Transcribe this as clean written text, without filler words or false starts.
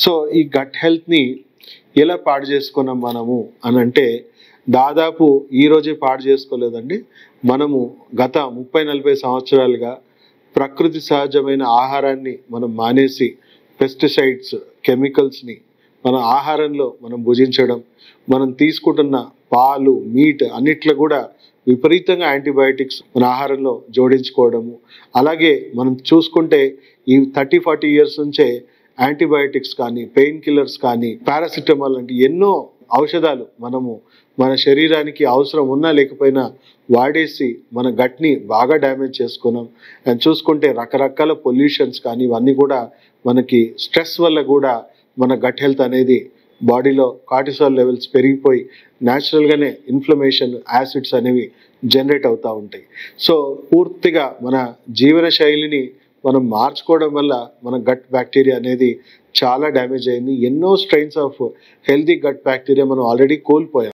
So ఈ gut హెల్త్ని ఎలా పాడు చేసుకున్నాం మనము అని అంటే, దాదాపు ఈ రోజే పాడు చేసుకోలేదండి. మనము గత 30-40 సంవత్సరాలుగా ప్రకృతి సహజమైన ఆహారాన్ని మనం మానేసి పెస్టిసైడ్స్, కెమికల్స్ని మన ఆహారంలో మనం భుజించడం, మనం తీసుకుంటున్న పాలు, మీట్ అన్నిట్లో కూడా విపరీతంగా యాంటీబయాటిక్స్ మన ఆహారంలో జోడించుకోవడము. అలాగే మనం చూసుకుంటే ఈ 30-40 ఇయర్స్ నుంచే యాంటీబయాటిక్స్ కానీ, పెయిన్ కిల్లర్స్ కానీ, పారాసిటమాల్ లాంటి ఎన్నో ఔషధాలు మనము మన శరీరానికి అవసరం ఉన్నా లేకపోయినా వాడేసి మన గట్ని బాగా డ్యామేజ్ చేసుకున్నాం. అండ్ చూసుకుంటే రకరకాల పొల్యూషన్స్ కానీ ఇవన్నీ కూడా మనకి స్ట్రెస్ వల్ల కూడా మన గట్ హెల్త్ అనేది బాడీలో కార్టిసాల్ లెవెల్స్ పెరిగిపోయి న్యాచురల్గానే ఇన్ఫ్లమేషన్, యాసిడ్స్ అనేవి జనరేట్ అవుతూ ఉంటాయి. సో పూర్తిగా మన జీవన శైలిని మనం మార్చుకోవడం వల్ల మన గట్ బ్యాక్టీరియా అనేది చాలా డ్యామేజ్ అయింది. ఎన్నో strains of healthy gut bacteria మనం ఆల్రెడీ కోల్పోయాం.